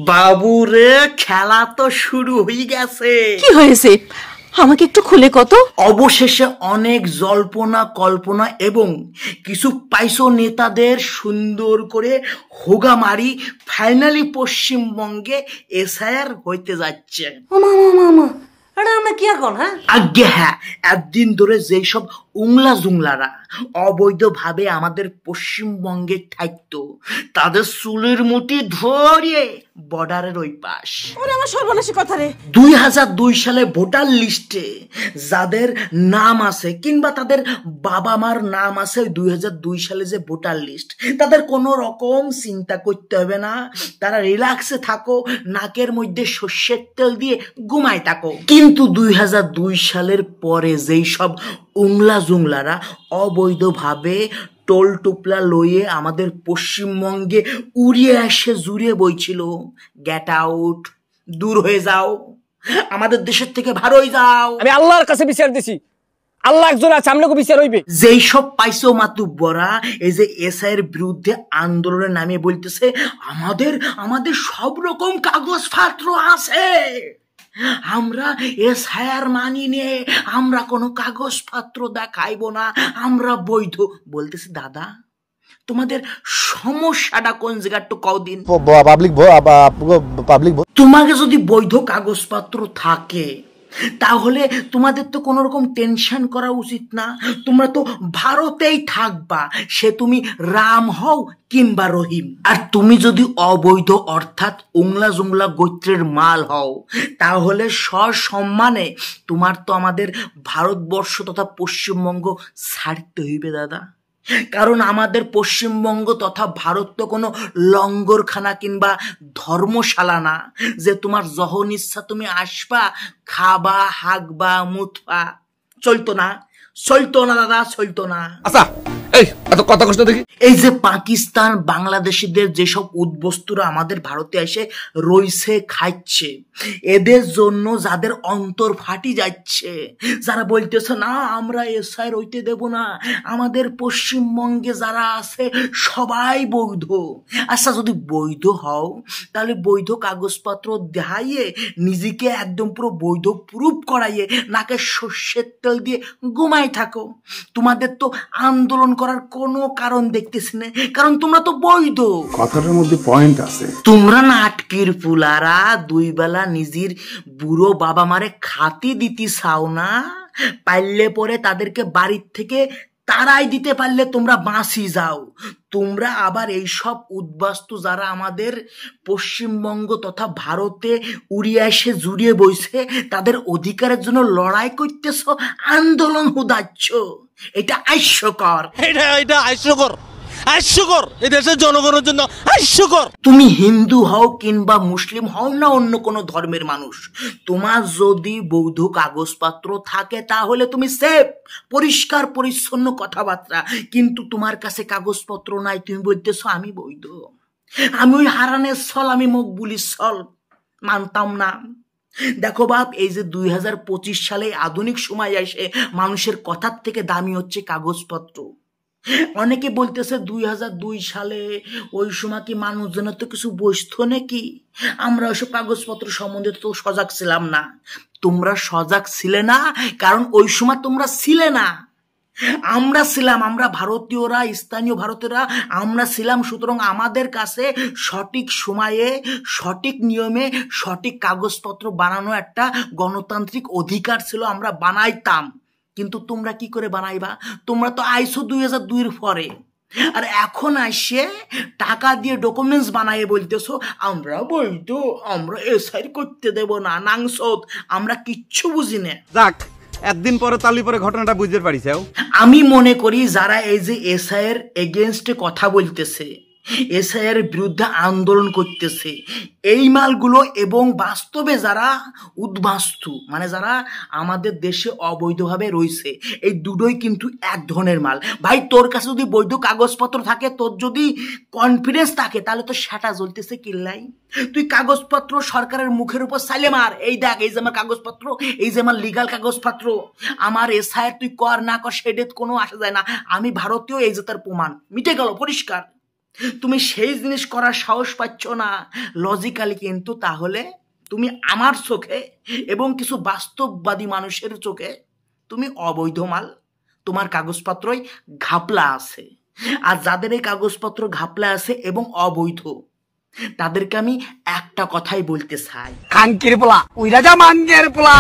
বাবুরে, খেলা তো শুরু হয়ে গেছে। কি হয়েছে আমাকে একটু খুলে কত। অবশেষে অনেক জল্পনা কল্পনা এবং কিছু পাইসো নেতাদের সুন্দর করে হোগা মারি ফাইনালি পশ্চিমবঙ্গে এসআইআর হইতে যাচ্ছে। আজ্ঞে হ্যাঁ, একদিন ধরে যেই সব উংলা জুংলারা অবৈধভাবে আমাদের পশ্চিমবঙ্গে থাকতো তাদের চুলের মুঠি ধরে বর্ডারের ওই পাশ। আমার সর্বনাশী কথা রে। 2002 সালে ভোটার লিস্টে যাদের নাম আছে কিংবা তাদের বাবা মার নাম আছে 2002 সালে যে ভোটার লিস্ট, তাদের কোনো রকম চিন্তা করতে হবে না, তারা রিল্যাক্সে থাকো, নাকের মধ্যে সর্ষের তেল দিয়ে ঘুমায় থাকো। কিন্তু 2002 সালের পরে যেই সব উংলা জুংলারা অবৈধভাবে টোল টুপলা লইয়ে আমাদের পশ্চিমবঙ্গে উড়িয়ে আসে জুড়ে বইছিল, গেট আউট, দূর হয়ে যাও, আমাদের দেশের থেকে ভার হয়ে যাও। আমি আল্লাহর কাছে বিচার দিছি, আল্লাহ একজন আছে, আমরাকে বিচার হইবে। যেই সব পাইসো মাতুব্বরা এই যে এসআইয়ের বিরুদ্ধে আন্দোলনের নামে বলতেছে আমাদের আমাদের সব রকম কাগজপত্র আছে, আমরা এসআইআর মানি নে, আমরা কোনো কাগজপত্র দেখাইব না, আমরা বৈধ বলতেছি। দাদা, তোমাদের সমস্যাটা কোন জায়গা একটু কদিন। তোমাকে যদি বৈধ কাগজপত্র থাকে তাহলে তোমাদের তো কোনো রকম টেনশন করা উচিত না, তোমরা তো ভারতেই থাকবা, সে তুমি রাম হও কিংবা রহিম। আর তুমি যদি অবৈধ অর্থাৎ উংলা জুংলা গোত্রের মাল হও তাহলে সসম্মানে তোমার তো আমাদের ভারতবর্ষ তথা পশ্চিমবঙ্গ ছাড়তে হইবে দাদা। কারণ আমাদের পশ্চিমবঙ্গ তথা ভারত তো কোনো লঙ্গরখানা কিংবা ধর্মশালা না যে তোমার যখন ইচ্ছা তুমি আসবা, খাবা, হাগবা, মুতবা। চলতো না, চলতো না দাদা, চলতো না। আচ্ছা এই এত কথা কষ্ট দেখি। এই যে পাকিস্তান বাংলাদেশিদের যেসব উদ্বস্তুরা আমাদের ভারতে এসে রইছে খাচ্ছে, এদের জন্য যাদের অন্তর ফাটি যাচ্ছে, যারা বলতেছে না আমরা এসআই রইতে দেব না, আমাদের পশ্চিমবঙ্গে যারা আছে সবাই বৈধ। আচ্ছা, যদি বৈধ হও তাহলে বৈধ কাগজপত্র দেখাইয়ে নিজেকে একদম পুরো বৈধ প্রুফ করাইয়ে নাকে সর্ষের তেল দিয়ে ঘুমাই থাকো। তোমাদের তো আন্দোলন করার কোনো কারণ দেখতেছি না, কারণ তোমরা তো বৈধ। কথাটার মধ্যে পয়েন্ট আছে। তোমরা না আটকির ফুলারা দুই বেলা নিজের বুড়ো বাবা মারে খাতি দিতে চাও না, পারলে পরে তাদেরকে বাড়ির থেকে তারাই দিতে পারলে তোমরা বাঁচি যাও। তোমরা আবার এইসব উদ্বাস্তু যারা আমাদের পশ্চিমবঙ্গ তথা ভারতে উড়িয়ে এসে জুড়িয়ে বইছে তাদের অধিকারের জন্য লড়াই করতেছ, আন্দোলন হুদাচ্ছ, এটা হাস্যকর। এটা হাস্যকর, হাস্যকর, এই দেশের জনগণের জন্য হাস্যকর। তুমি হিন্দু হও কিংবা মুসলিম হও না অন্য কোনো ধর্মের মানুষ, তোমার যদি বৈধ কাগজপত্র থাকে তাহলে তুমি সেফ, পরিষ্কার পরিচ্ছন্ন কথাবার্তা। কিন্তু তোমার কাছে কাগজপত্র নাই, তুমি বলতেছো আমি বৈধ, আমি ওই হারানের ছল, আমি মকবুলির ছল, মানতাম না। দেখো বাপ, এই যে 2025 সালে আধুনিক সময় এসে মানুষের কথার থেকে দামি হচ্ছে কাগজপত্র। অনেকে বলতেছে 2002 সালে ওই সময় কি মানুষজনের তো কিছু বসত নাকি, আমরা ওইসব কাগজপত্র সম্বন্ধে তো সজাগ ছিলাম না। তোমরা সজাগ ছিলে না কারণ ওই সময় তোমরা ছিলে না, আমরা ছিলাম, আমরা ভারতীয়রা, স্থানীয় ভারতীয়রা আমরা ছিলাম। সুতরাং আমাদের কাছে সঠিক সময়ে সঠিক নিয়মে সঠিক কাগজপত্র বানানো একটা গণতান্ত্রিক অধিকার ছিল, আমরা বানাইতাম। কিন্তু তোমরা কি করে বানাইবা? তোমরা তো আইসো 2002 পরে, আর এখন আসে টাকা দিয়ে ডকুমেন্টস বানাইয়ে বলতেছো আমরা বৈধ, আমরা এসআই করতে দেব না, নাংসদ, আমরা কিচ্ছু বুঝি না। যাক, একদিন পরে তালি পরে ঘটনাটা বুঝতে পারিস। আমি মনে করি যারা এই যে এসআই এর এগেনস্টে কথা বলতেছে, এসআই এর বিরুদ্ধে আন্দোলন করতেছে, এই মালগুলো এবং বাস্তবে যারা উদ্বাস্তু মানে যারা আমাদের দেশে অবৈধভাবে রয়েছে, এই দুটোই কিন্তু এক ধরনের মাল। ভাই, তোর কাছে যদি বৈধ কাগজপত্র থাকে, তোর যদি কনফিডেন্স থাকে, তাহলে তো সেটা জ্বলতেছে কিল্লাই। তুই কাগজপত্র সরকারের মুখের উপর সাইলে মার, এই দেখ এই যে আমার কাগজপত্র, এই যে আমার লিগাল কাগজপত্র, আমার এসআই তুই কর না কর সেটা কোনো আসা যায় না, আমি ভারতীয়, এই যে তার প্রমাণ, মিটে গেল, পরিষ্কার। তুমি সেই জিনিস করার সাহস পাচ্ছ না লজিক্যালি, কিন্তু তাহলে তুমি আমার চোখে এবং কিছু বাস্তববাদী মানুষের চোখে তুমি অবৈধ মাল, তোমার কাগজপত্রই ঘাপলা আছে। আর যাদের এই কাগজপত্র ঘাপলা আছে এবং অবৈধ, তাদেরকে আমি একটা কথাই বলতে চাই, খাঙ্কির পোলা ওই রাজা মাঙ্গের পোলা।